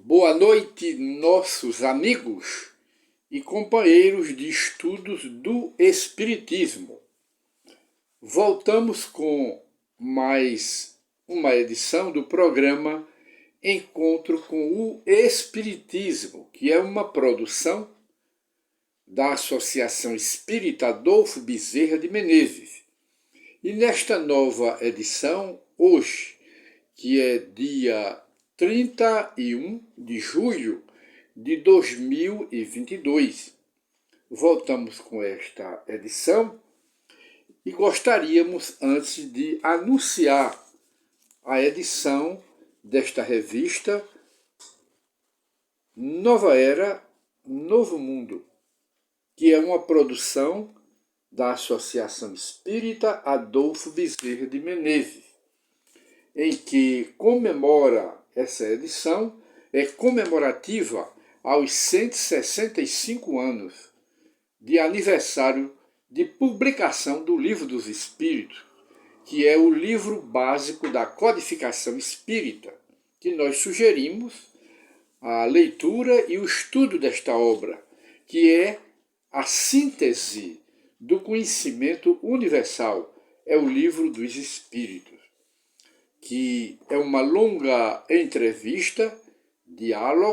Boa noite, nossos amigos e companheiros de estudos do Espiritismo. Voltamos com mais uma edição do programa Encontro com o Espiritismo, que é uma produção da Associação Espírita Adolfo Bezerra de Menezes. E nesta nova edição, hoje, que é dia 31 de julho de 2022. Voltamos com esta edição e gostaríamos, antes de anunciar a edição desta revista Nova Era, Novo Mundo, que é uma produção da Associação Espírita Adolfo Bezerra de Menezes, em que comemora essa edição, é comemorativa aos 165 anos de aniversário de publicação do Livro dos Espíritos, que é o livro básico da codificação espírita, que nós sugerimos a leitura e o estudo desta obra, que é a síntese do conhecimento universal, é o Livro dos Espíritos, que é uma longa entrevista de Allan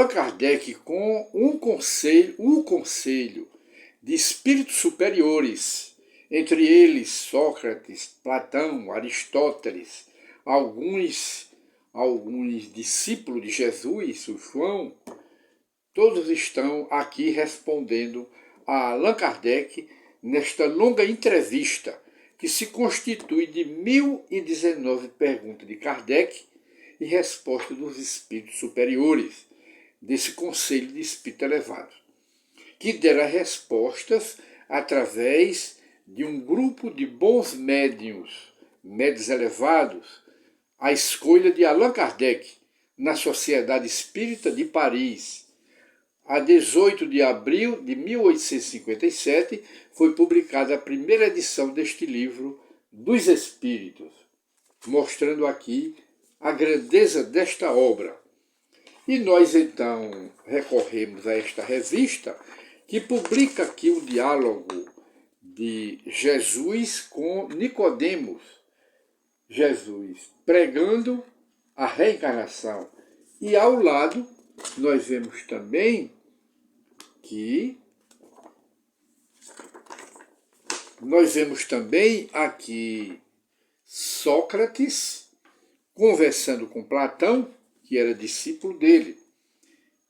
Kardec com o conselho de espíritos superiores, entre eles Sócrates, Platão, Aristóteles, alguns discípulos de Jesus, o João, todos estão aqui respondendo a Allan Kardec nesta longa entrevista, que se constitui de 1019 perguntas de Kardec e respostas dos espíritos superiores, desse Conselho de Espírito Elevado, que deram respostas através de um grupo de bons médiuns elevados, à escolha de Allan Kardec, na Sociedade Espírita de Paris. A 18 de abril de 1857, foi publicada a primeira edição deste livro dos Espíritos, mostrando aqui a grandeza desta obra. E nós, então, recorremos a esta revista, que publica aqui o diálogo de Jesus com Nicodemos. Jesus pregando a reencarnação. E ao lado, nós vemos também aqui Sócrates conversando com Platão, que era discípulo dele.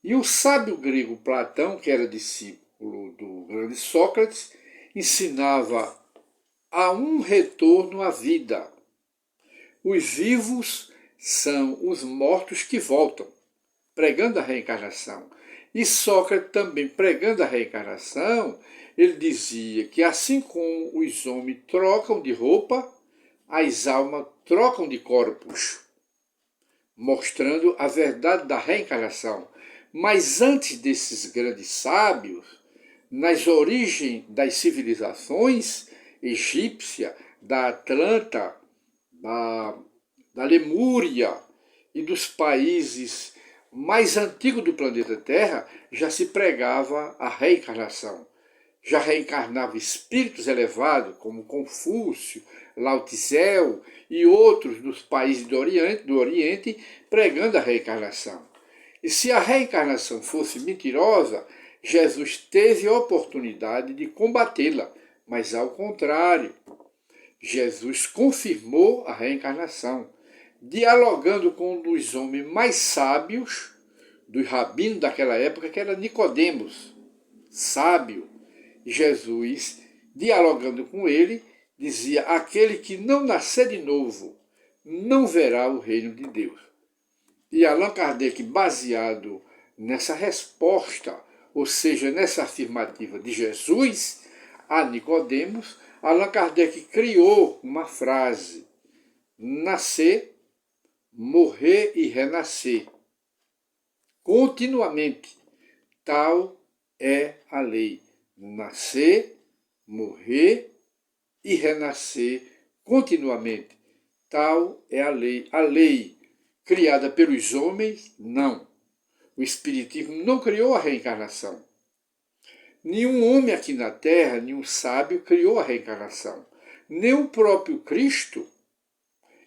E o sábio grego Platão, que era discípulo do grande Sócrates, ensinava a um retorno à vida. Os vivos são os mortos que voltam, pregando a reencarnação. E Sócrates também pregando a reencarnação, ele dizia que assim como os homens trocam de roupa, as almas trocam de corpos, mostrando a verdade da reencarnação. Mas antes desses grandes sábios, nas origens das civilizações egípcia, da Atlanta, da Lemúria e dos países mais antigos do planeta Terra, já se pregava a reencarnação. Já reencarnava espíritos elevados, como Confúcio, Lao Tse e outros dos países do Oriente, pregando a reencarnação. E se a reencarnação fosse mentirosa, Jesus teve a oportunidade de combatê-la, mas ao contrário, Jesus confirmou a reencarnação, dialogando com um dos homens mais sábios, dos rabinos daquela época, que era Nicodemos, sábio. Jesus, dialogando com ele, dizia: aquele que não nascer de novo não verá o reino de Deus. E Allan Kardec, baseado nessa resposta, ou seja, nessa afirmativa de Jesus a Nicodemos, Allan Kardec criou uma frase: nascer, morrer e renascer. Continuamente, tal é a lei. Nascer, morrer e renascer continuamente. Tal é a lei. A lei criada pelos homens, não. O Espiritismo não criou a reencarnação. Nenhum homem aqui na Terra, nenhum sábio, criou a reencarnação. Nem o próprio Cristo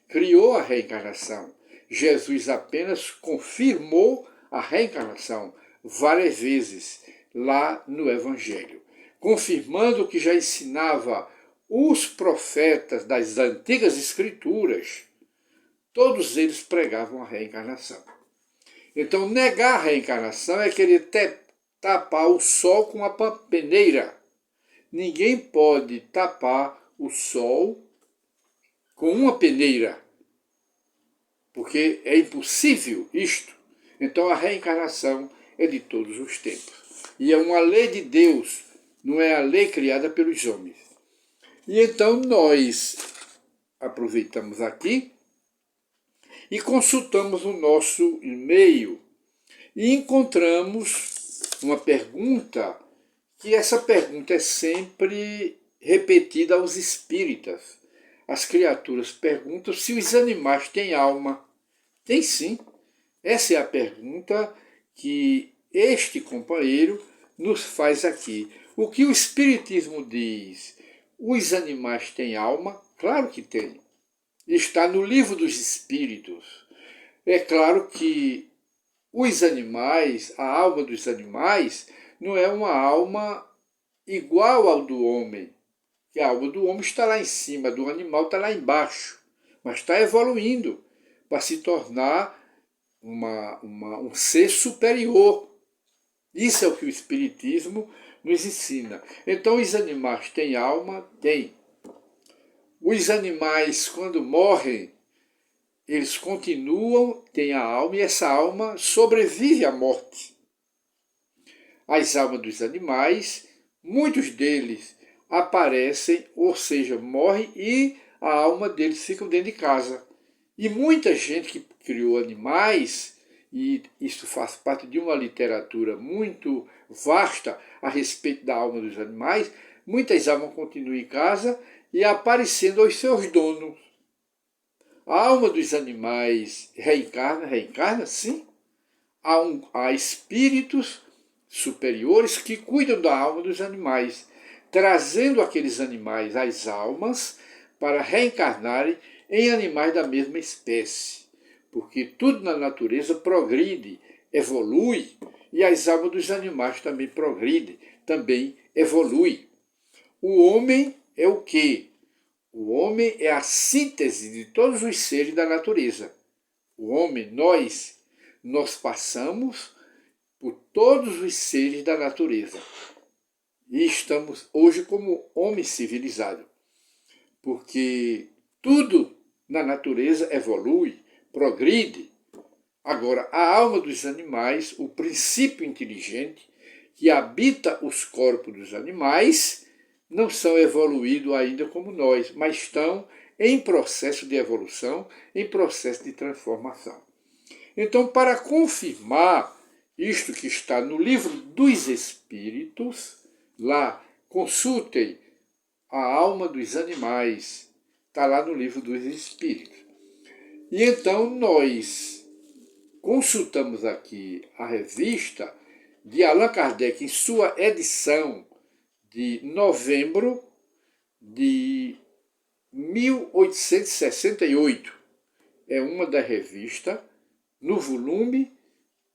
criou a reencarnação. Jesus apenas confirmou a reencarnação várias vezes lá no Evangelho, confirmando o que já ensinava os profetas das antigas Escrituras. Todos eles pregavam a reencarnação. Então, negar a reencarnação é querer tapar o sol com uma peneira. Ninguém pode tapar o sol com uma peneira, porque é impossível isto. Então, a reencarnação é de todos os tempos. E é uma lei de Deus, não é a lei criada pelos homens. E então nós aproveitamos aqui e consultamos o nosso e-mail e encontramos uma pergunta, que essa pergunta é sempre repetida aos espíritas. As criaturas perguntam se os animais têm alma. Tem sim. Essa é a pergunta que este companheiro nos faz aqui. O que o Espiritismo diz? Os animais têm alma? Claro que tem. Está no Livro dos Espíritos. É claro que os animais, a alma dos animais, não é uma alma igual ao do homem. Que a alma do homem está lá em cima, do animal está lá embaixo. Mas está evoluindo para se tornar um ser superior. Isso é o que o Espiritismo nos ensina. Então, os animais têm alma? Têm. Os animais, quando morrem, eles continuam, têm a alma, e essa alma sobrevive à morte. As almas dos animais, muitos deles aparecem, ou seja, morrem, e a alma deles fica dentro de casa. E muita gente que criou animais, e isso faz parte de uma literatura muito vasta a respeito da alma dos animais, muitas almas continuam em casa e aparecendo aos seus donos. A alma dos animais reencarna sim. Há espíritos superiores que cuidam da alma dos animais, trazendo aqueles animais, as almas, para reencarnarem em animais da mesma espécie. Porque tudo na natureza progride, evolui, e as almas dos animais também progridem, também evoluem. O homem é o quê? O homem é a síntese de todos os seres da natureza. O homem, nós passamos por todos os seres da natureza. E estamos hoje como homem civilizado. Porque tudo na natureza evolui, progride. Agora, a alma dos animais, o princípio inteligente que habita os corpos dos animais, não são evoluídos ainda como nós, mas estão em processo de evolução, em processo de transformação. Então, para confirmar isto que está no Livro dos Espíritos, lá, consultem a alma dos animais, está lá no Livro dos Espíritos. E então nós consultamos aqui a revista de Allan Kardec em sua edição de novembro de 1868. É uma da revista, no volume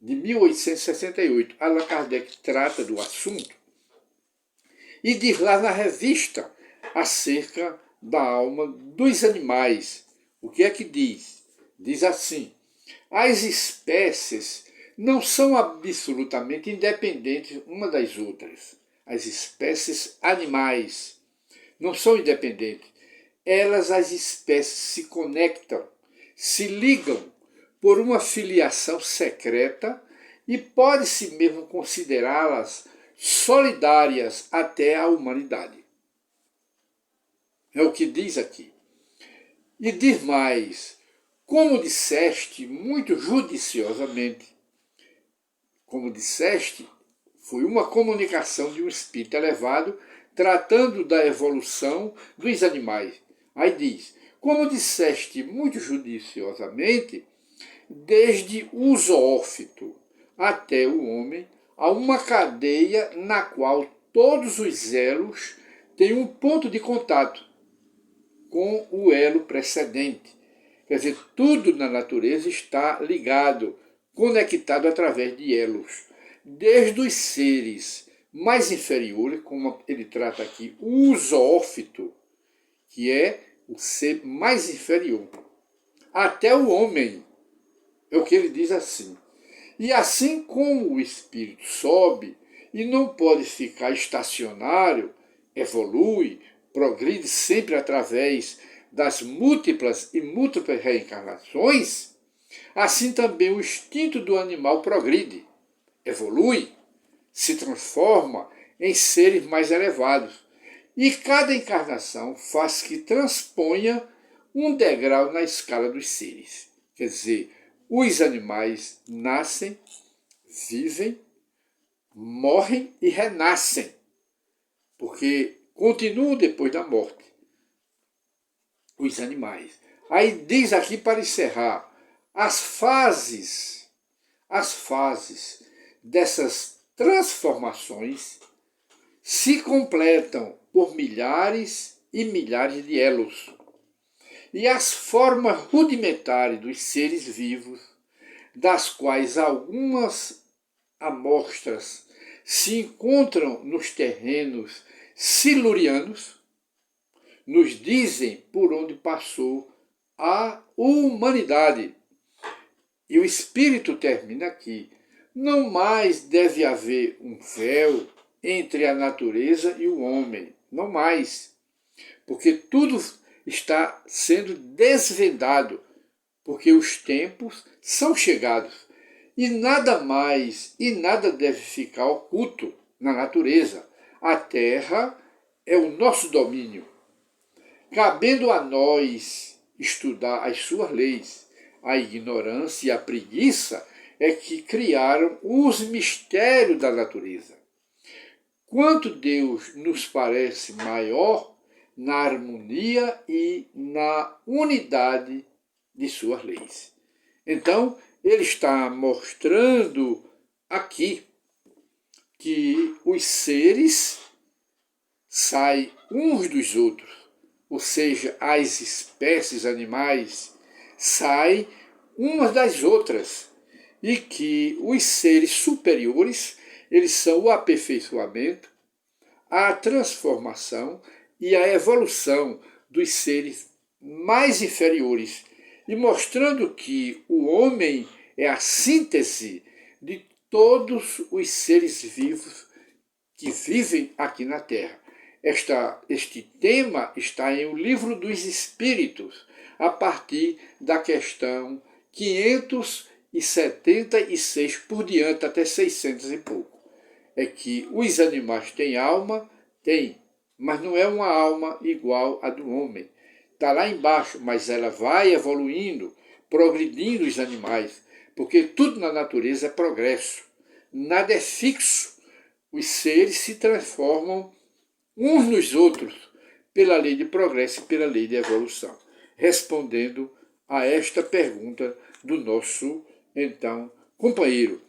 de 1868. Allan Kardec trata do assunto e diz lá na revista acerca da alma dos animais. O que é que diz? Diz assim: as espécies não são absolutamente independentes uma das outras. As espécies animais não são independentes. Elas, as espécies, se conectam, se ligam por uma filiação secreta e pode-se mesmo considerá-las solidárias até à humanidade. É o que diz aqui. E diz mais: como disseste muito judiciosamente, como disseste, foi uma comunicação de um espírito elevado tratando da evolução dos animais. Aí diz: Como disseste muito judiciosamente, desde o zoófito até o homem, há uma cadeia na qual todos os elos têm um ponto de contato com o elo precedente. Quer dizer, tudo na natureza está ligado, conectado através de elos. Desde os seres mais inferiores, como ele trata aqui, o zoófito, que é o ser mais inferior, até o homem, é o que ele diz assim. E assim como o espírito sobe e não pode ficar estacionário, evolui, progride sempre através das múltiplas e múltiplas reencarnações, assim também o instinto do animal progride, evolui, se transforma em seres mais elevados. E cada encarnação faz que transponha um degrau na escala dos seres. Quer dizer, os animais nascem, vivem, morrem e renascem, porque continuam depois da morte. Os animais. Aí diz aqui para encerrar, as fases dessas transformações se completam por milhares e milhares de elos. E as formas rudimentares dos seres vivos, das quais algumas amostras se encontram nos terrenos silurianos, nos dizem por onde passou a humanidade. E o Espírito termina aqui. Não mais deve haver um véu entre a natureza e o homem. Não mais. Porque tudo está sendo desvendado. Porque os tempos são chegados. E nada mais e nada deve ficar oculto na natureza. A terra é o nosso domínio. Cabendo a nós estudar as suas leis, a ignorância e a preguiça é que criaram os mistérios da natureza. Quanto Deus nos parece maior na harmonia e na unidade de suas leis. Então, ele está mostrando aqui que os seres saem uns dos outros, ou seja, as espécies animais saem umas das outras, e que os seres superiores, eles são o aperfeiçoamento, a transformação e a evolução dos seres mais inferiores, e mostrando que o homem é a síntese de todos os seres vivos que vivem aqui na Terra. Este tema está em O Livro dos Espíritos, a partir da questão 576 por diante, até 600 e pouco. É que os animais têm alma, têm, mas não é uma alma igual à do homem. Está lá embaixo, mas ela vai evoluindo, progredindo os animais, porque tudo na natureza é progresso. Nada é fixo. Os seres se transformam uns nos outros pela lei de progresso e pela lei de evolução. Respondendo a esta pergunta do nosso, então, companheiro.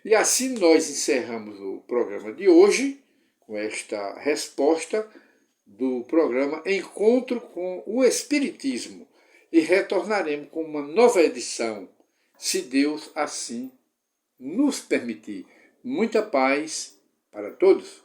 E assim nós encerramos o programa de hoje, com esta resposta do programa Encontro com o Espiritismo. E retornaremos com uma nova edição, se Deus assim nos permitir. Muita paz para todos.